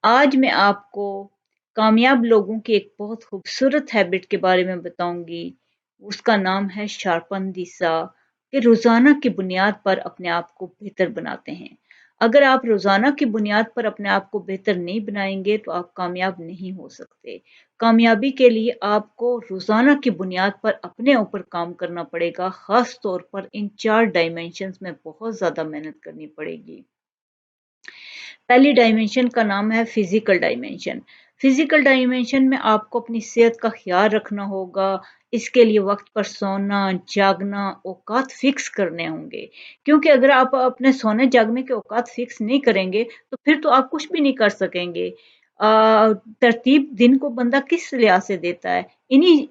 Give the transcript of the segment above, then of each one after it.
आज मैं आपको कामयाब लोगों की एक बहुत खूबसूरत हैबिट के बारे में बताऊंगी। उसका नाम है शार्पन द सॉ कि रोज़ाना की बुनियाद पर अपने आप को बेहतर बनाते हैं। अगर आप रोज़ाना की बुनियाद पर अपने आप को बेहतर नहीं बनाएंगे तो आप कामयाब नहीं हो सकते। कामयाबी के लिए आपको रोज़ाना की बुनियाद पर अपने ऊपर काम करना पड़ेगा, ख़ास तौर पर इन 4 डायमेंशंस में बहुत ज़्यादा मेहनत करनी पड़ेगी। पहली डायमेंशन का नाम है फिजिकल डायमेंशन। फिजिकल डायमेंशन में आपको अपनी सेहत का ख्याल रखना होगा। इसके लिए वक्त पर सोना, जागना, औकात फिक्स करने होंगे। क्योंकि अगर आप अपने सोने जागने के औकात फिक्स नहीं करेंगे तो फिर तो आप कुछ भी नहीं कर सकेंगे। तरतीब दिन को बंदा किस लिहाज से देता है, इन्हीं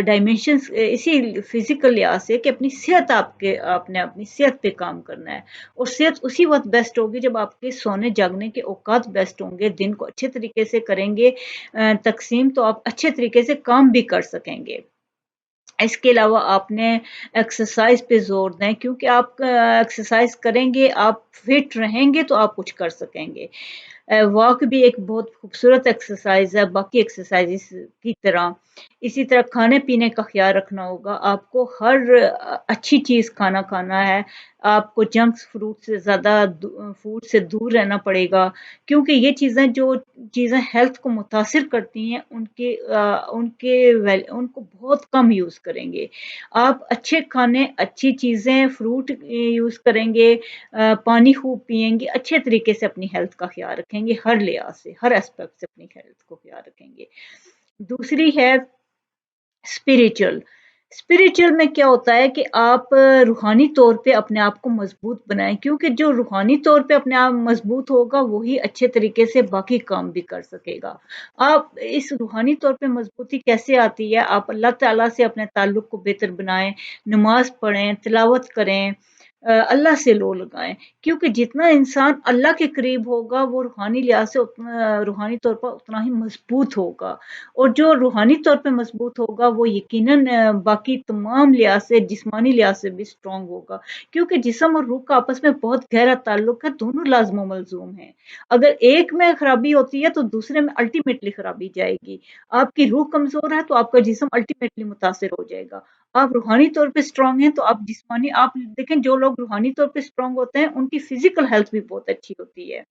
डायमेंशंस, इसी फिजिकल लिहाज से कि अपनी सेहत, आपके आपने अपनी सेहत पे काम करना है। और सेहत उसी वक़्त बेस्ट होगी जब आपके सोने जागने के औकात बेस्ट होंगे, दिन को अच्छे तरीके से करेंगे तक़सीम, तो आप अच्छे तरीके से काम भी कर सकेंगे। इसके अलावा आपने एक्सरसाइज़ पे ज़ोर दें, क्योंकि आप एक्सरसाइज़ करेंगे, आप फिट रहेंगे तो आप कुछ कर सकेंगे। वॉक भी एक बहुत खूबसूरत एक्सरसाइज़ है, बाकी एक्सरसाइज़ेस की तरह। इसी तरह खाने-पीने का ख़्याल रखना होगा, आपको हर अच्छी चीज़ खाना खाना है, आपको जंक फ्रूट से ज़्यादा फूड से दूर रहना पड़ेगा, क्योंकि ये चीज़ें, जो चीज़ें हेल्थ को मुतासिर करती हैं, उनको बहुत कम यूज़ करेंगे। आप अच्छे खाने, अच्छी चीज़ें, फ्रूट यूज़ करेंगे, पानी खूब पिएँगे, अच्छे तरीके से अपनी हेल्थ का ख़्याल रखेंगे, हर लिहाज़ से, हर एस्पेक्ट से अपनी हेल्थ को ख़्याल रखेंगे। दूसरी है स्पिरिचुअल। स्पिरिचुअल में क्या होता है कि आप रूहानी तौर पे अपने आप को मज़बूत बनाएँ, क्योंकि जो रूहानी तौर पे अपने आप मज़बूत होगा, वही अच्छे तरीके से बाकी काम भी कर सकेगा। आप इस रूहानी तौर पे मज़बूती कैसे आती है? आप अल्लाह ताला से अपने ताल्लुक को बेहतर बनाएँ, नमाज़ पढ़ें, तिलावत करें, अल्लाह से लो लगाएँ, क्योंकि जितना इंसान अल्लाह के करीब होगा, वो रूहानी लिहाज़ से रूहानी तौर पर उतना ही मज़बूत होगा। और जो रूहानी तौर पे मज़बूत होगा, वो यकीनन बाकी तमाम लिहाज़ से, जिस्मानी लिहाज़ से भी स्ट्रॉन्ग होगा, क्योंकि जिस्म और रूह का आपस में बहुत गहरा ताल्लुक है, दोनों लाज़िम व मलज़ूम हैं। अगर एक में खराबी होती है, तो दूसरे में अल्टीमेटली खराबी जाएगी। आपकी रूह कमज़ोर है, तो आपका जिस्म अल्टीमेटली मुतासिर हो जाएगा। आप रूहानी तौर पे स्ट्रॉन्ग हैं, तो आप जिस्मानी, आप देखें, जो लोग रूहानी तौर पे स्ट्रॉन्ग होते हैं, उनकी फ़िज़िकल हेल्थ भी बहुत अच्छी होती है।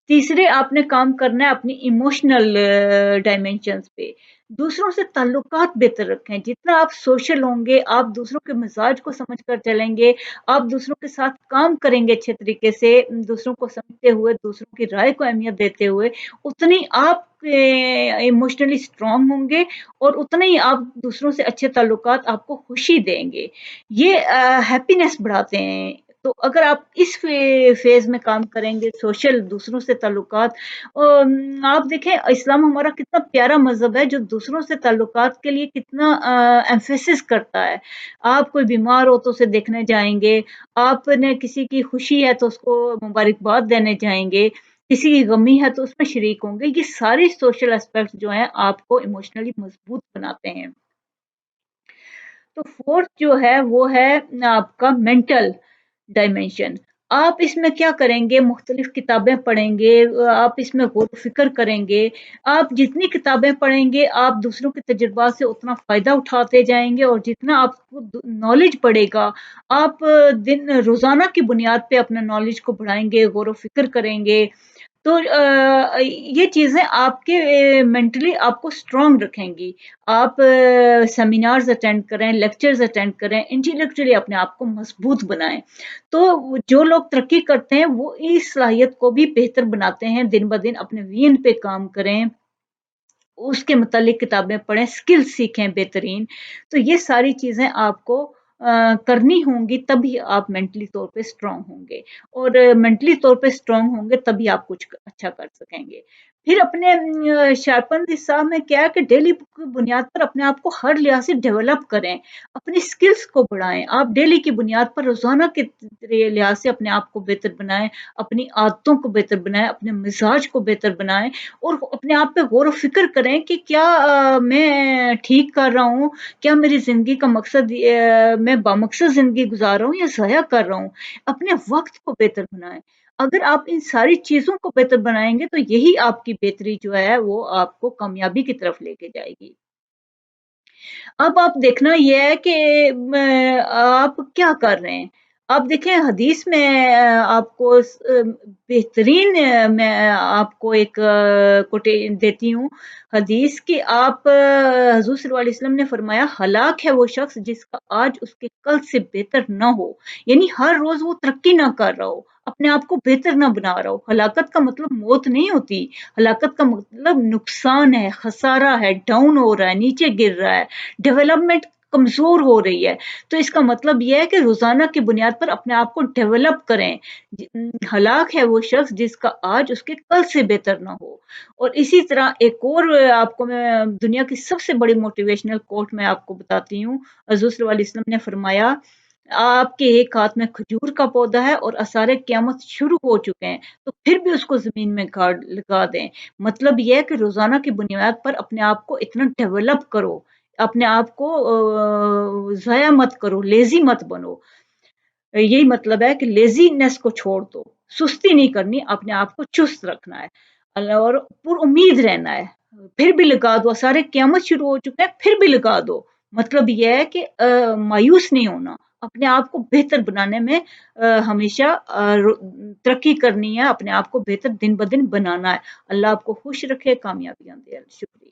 तीसरे आपने काम करना है अपनी इमोशनल डायमेंशंस पे। दूसरों से ताल्लुकात बेहतर रखें। जितना आप सोशल होंगे, आप दूसरों के मिज़ाज को समझ कर चलेंगे, आप दूसरों के साथ काम करेंगे अच्छे तरीके से, दूसरों को समझते हुए, दूसरों की राय को अहमियत देते हुए, उतनी आप इमोशनली स्ट्रॉन्ग होंगे और उतने ही आप दूसरों से अच्छे ताल्लुकात आपको खुशी देंगे। ये हैप्पीनेस बढ़ाते हैं। तो अगर आप इस फ़ेज़ में काम करेंगे, सोशल, दूसरों से ताल्लुकात, आप देखें, इस्लाम हमारा कितना प्यारा मज़हब है, जो दूसरों से ताल्लुकात के लिए कितना एम्फेसिस करता है। आप कोई बीमार हो तो उसे देखने जाएँगे, आपने किसी की खुशी है तो उसको मुबारकबाद देने जाएँगे, किसी की गमी है तो उसमें शरीक होंगे। ये सारी सोशल एस्पेक्ट्स जो हैं, आपको इमोशनली मज़बूत बनाते हैं। तो फोर्थ जो है वो है आपका मेंटल डायमेंशन। आप इसमें क्या करेंगे, मुख्तलिफ किताबें पढ़ेंगे, आप इसमें गौर-फ़िक्र करेंगे। आप जितनी किताबें पढ़ेंगे, आप दूसरों के तजुर्बात से उतना फ़ायदा उठाते जाएँगे, और जितना आपको नॉलेज बढ़ेगा, आप दिन रोज़ाना की बुनियाद पे अपना नॉलेज को बढ़ाएँगे, गौर-फ़िक्र करेंगे। तो ये चीज़ें आपके मेंटली आपको स्ट्रॉन्ग रखेंगी। आप सेमिनार्स अटेंड करें, लेक्चर्स अटेंड करें, इंटेलेक्चुअली अपने आप को मज़बूत बनाएँ। तो जो लोग तरक्की करते हैं, वो इस सलाहियत को भी बेहतर बनाते हैं, दिन-ब-दिन अपने विज़न पे काम करें, उसके मुतालिक किताबें पढ़ें, स्किल्स सीखें बेहतरीन। तो ये सारी चीज़ें आपको करनी होंगी, तभी आप मेंटली तौर पे स्ट्रॉन्ग होंगे, और मेंटली तौर पे स्ट्रॉन्ग होंगे तभी आप कुछ अच्छा कर सकेंगे। फिर अपने शार्पन द सॉ में क्या है कि डेली की बुनियाद पर अपने आप को हर लिहाज से डेवलप करें, अपनी स्किल्स को बढ़ाएँ। आप डेली की बुनियाद पर रोज़ाना के लिहाज से अपने आप को बेहतर बनाएँ, अपनी आदतों को बेहतर बनाएँ, अपने मिज़ाज को बेहतर बनाएँ, और अपने आप पे गौर व फ़िक्र करें कि क्या मैं ठीक कर रहा हूँ? क्या मेरी ज़िंदगी का मकसद, मैं बामकसद ज़िंदगी गुज़ार रहा हूँ या ज़ाया कर रहा हूँ? अपने वक़्त को बेहतर बनाएँ। अगर आप इन सारी चीज़ों को बेहतर बनाएँगे तो यही आपकी बेहतरी जो है वो आपको कामयाबी की तरफ लेके जाएगी। अब आप देखना ये है कि आप क्या कर रहे हैं? आप देखें हदीस में आपको बेहतरीन मैं आपको एक कोटे देती हूँ हदीस कि आप हज़ूर सल्लल्लाहु अलैहि वसल्लम ने फरमाया हलाक है वो शख़्स जिसका आज उसके कल से बेहतर ना हो। यानी हर रोज़ वो तरक्की ना कर रहा हो, अपने आप को बेहतर ना बना रहा हो। हलाकत का मतलब मौत नहीं होती, हलाकत का मतलब नुकसान है, खसारा है, डाउन हो रहा है, नीचे गिर रहा है। डेवलपमेंट कमज़ोर हो रही है। तो इसका मतलब ये है कि रोज़ाना की बुनियाद पर अपने आप को डेवलप करें। हलाक है वो शख़्स जिसका आज उसके कल से बेहतर ना हो। और इसी तरह एक और आपको मैं दुनिया की सबसे बड़ी मोटिवेशनल कोट मैं आपको बताती हूँ। हज़ूर सल्लल्लाहु अलैहि वसल्लम ने फरमाया, आपके एक हाथ में खजूर का पौधा है और आसारे क़यामत शुरू हो चुके हैं, तो फिर भी उसको ज़मीन में गाड़ लगा दें। मतलब ये है कि रोज़ाना की बुनियाद पर अपने आप को इतना डेवलप करो, अपने आप को ज़ाया मत करो, लेज़ी मत बनो। यही मतलब है कि लेज़ीनेस को छोड़ दो, सुस्ती नहीं करनी, अपने आप को चुस्त रखना है और पुरुम्मीद रहना है। फिर भी लगा दो, सारे क़यामत शुरू हो चुके हैं, फिर भी लगा दो। मतलब ये है कि मायूस नहीं होना, अपने आप को बेहतर बनाने में हमेशा तरक्की करनी है, अपने आप को बेहतर दिन-ब-दिन बनाना है। अल्लाह आपको खुश रखे, कामयाबियाँ दे। शुक्रिया।